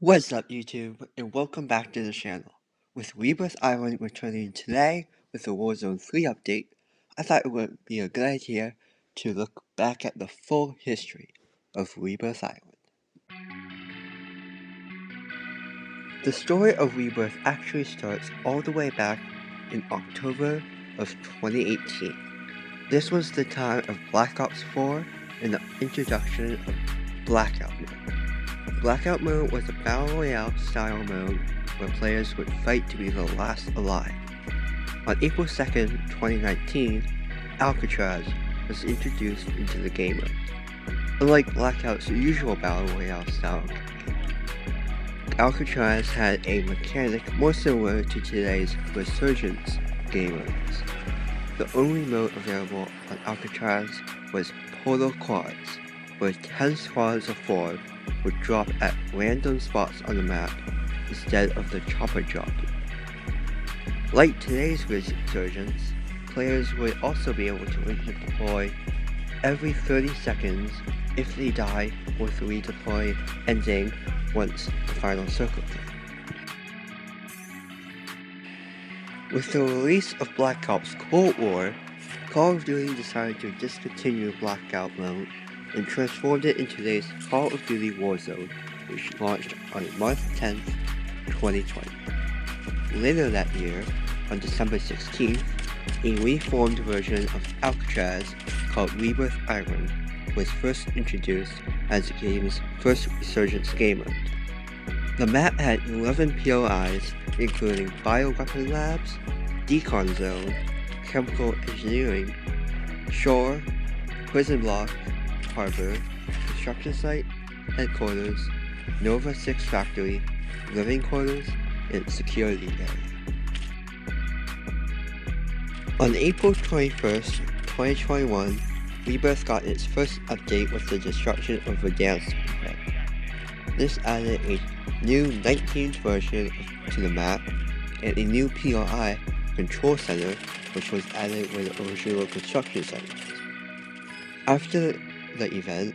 What's up YouTube, and welcome back to the channel. With Rebirth Island returning today with the Warzone 3 update, I thought it would be a good idea to look back at the full history of Rebirth Island. The story of Rebirth actually starts all the way back in October of 2018. This was the time of Black Ops 4 and the introduction of Blackout Mode. Blackout Mode was a Battle Royale style mode where players would fight to be the last alive. On April 2nd, 2019, Alcatraz was introduced into the game mode. Unlike Blackout's usual Battle Royale style game, Alcatraz had a mechanic more similar to today's Resurgence game modes. The only mode available on Alcatraz was Portal Quads, where 10 squads of 4 would drop at random spots on the map instead of the chopper dropping. Like today's Resurgence, players would also be able to redeploy every 30 seconds if they die, or to redeploy ending once the final circle came. With the release of Black Ops Cold War, Call of Duty decided to discontinue Blackout Mode and transformed it into today's Call of Duty Warzone, which launched on March 10th, 2020. Later that year, on December 16th, a reformed version of Alcatraz called Rebirth Island was first introduced as the game's first Resurgence game mode. The map had 11 POIs, including bioweapon labs, decon zone, chemical engineering, shore, prison block, harbor, construction site, headquarters, Nova 6 factory, living quarters, and security area. On April 21st, 2021, Rebirth got its first update with the destruction of Verdansk event. This added a new 19th version to the map and a new POI, Control Center, which was added where the original construction site was. After the event,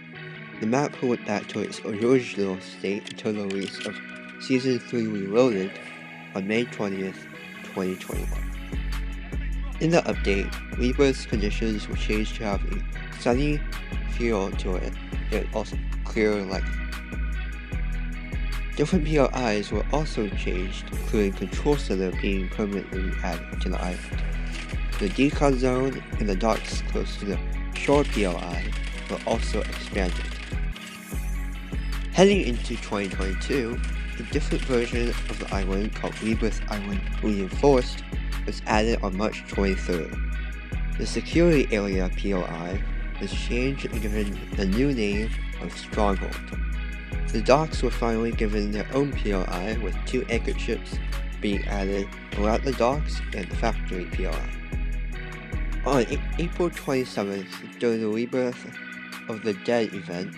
the map went back to its original state until the release of Season 3 Reloaded on May 20th, 2021. In the update, Rebirth's conditions were changed to have a sunny feel to it and also clear light. Different POIs were also changed, including Control Center being permanently added to the island. The decon zone and the docks close to the shore POI were also expanded. Heading into 2022, a different version of the island called Rebirth Island Reinforced was added on March 23rd. The security area POI was changed and given the new name of Stronghold. The docks were finally given their own POI, with 2 anchor ships being added around the docks and the factory POI. On April 27th, during the Rebirth of the Dead event,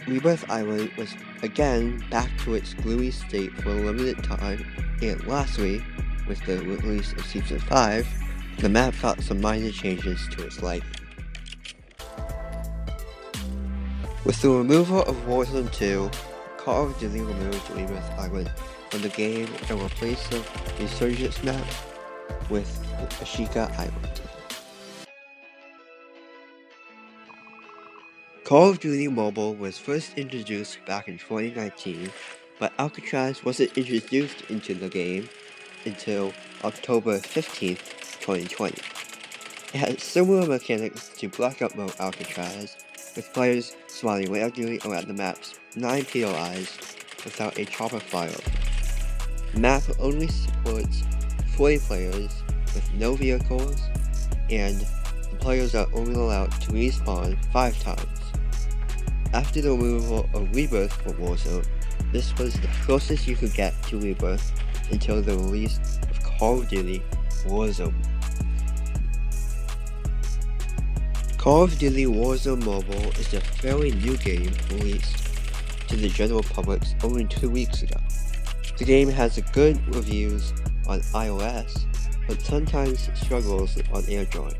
Rebirth Island was again back to its gloomy state for a limited time, and lastly, with the release of Season 5, the map got some minor changes to its lighting. With the removal of Warzone 2, Call of Duty removed Rebirth Island from the game and replaced the Resurgence map with Ashika Island. Call of Duty Mobile was first introduced back in 2019, but Alcatraz wasn't introduced into the game until October 15th, 2020. It had similar mechanics to Blackout Mode Alcatraz, with players spawning randomly around the map's 9 POIs without a chopper flyover. The map only supports 40 players with no vehicles, and the players are only allowed to respawn 5 times. After the removal of Rebirth for Warzone, this was the closest you could get to Rebirth until the release of Call of Duty Warzone. Call of Duty Warzone Mobile is a fairly new game released to the general public only 2 weeks ago. The game has good reviews on iOS, but sometimes struggles on Android.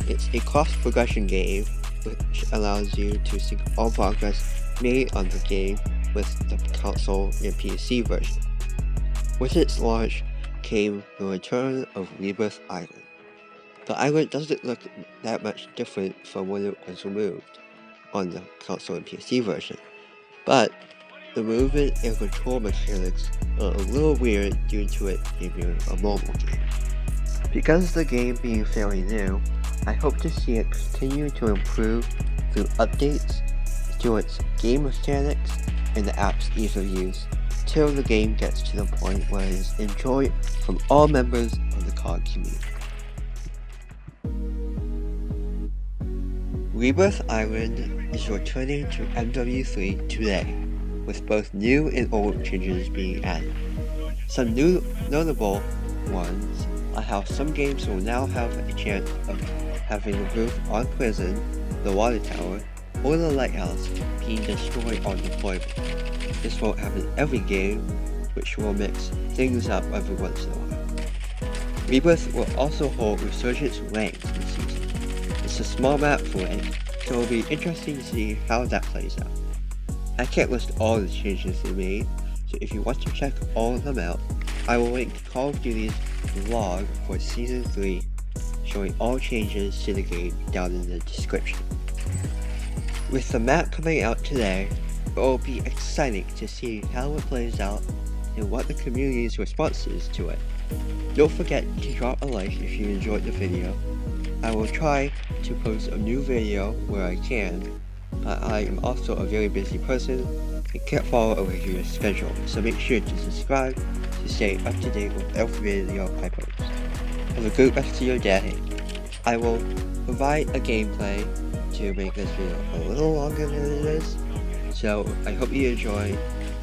It's a cross-progression game, which allows you to sync all progress made on the game with the console and PC version. With its launch came the return of Rebirth Island. The island doesn't look that much different from when it was removed on the console and PC version, but the movement and control mechanics are a little weird due to it being a mobile game. Because the game being fairly new, I hope to see it continue to improve through updates to its game mechanics and the app's ease of use, till the game gets to the point where it is enjoyed from all members of the COD community. Rebirth Island is returning to MW3 today, with both new and old changes being added. Some new notable ones are how some games will now have a chance of having the roof on prison, the water tower, or the lighthouse being destroyed on deployment. This won't happen every game, which will mix things up every once in a while. Rebirth will also hold Resurgence Ranks this season. It's a small map for it, so it'll be interesting to see how that plays out. I can't list all the changes they made, so if you want to check all of them out, I will link Call of Duty's vlog for Season 3, showing all changes to the game down in the description. With the map coming out today, it will be exciting to see how it plays out and what the community's response is to it. Don't forget to drop a like if you enjoyed the video. I will try to post a new video where I can, but I am also a very busy person and can't follow a regular schedule, so make sure to subscribe to stay up to date with every video I post. Have a good rest of your day. I will provide a gameplay to make this video a little longer than it is, so I hope you enjoy.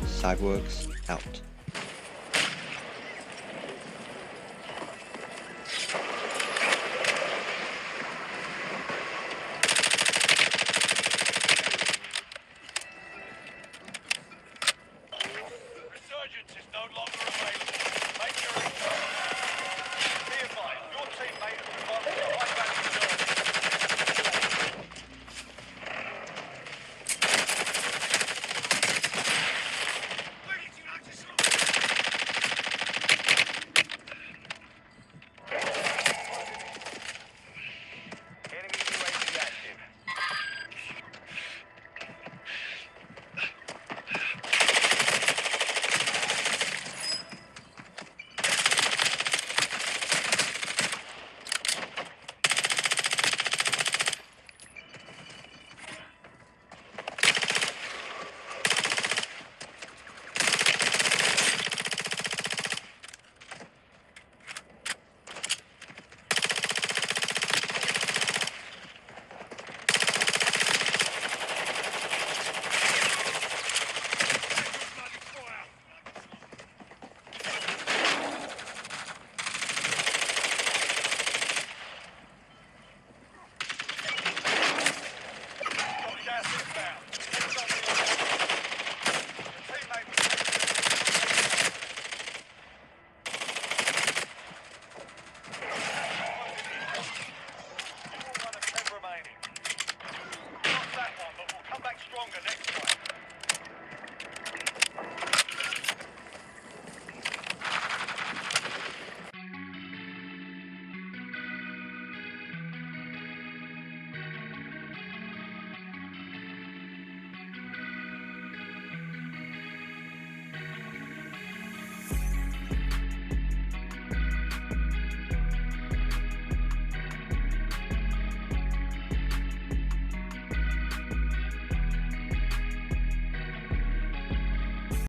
Cyborgs out. Resurgence is no longer available. Make your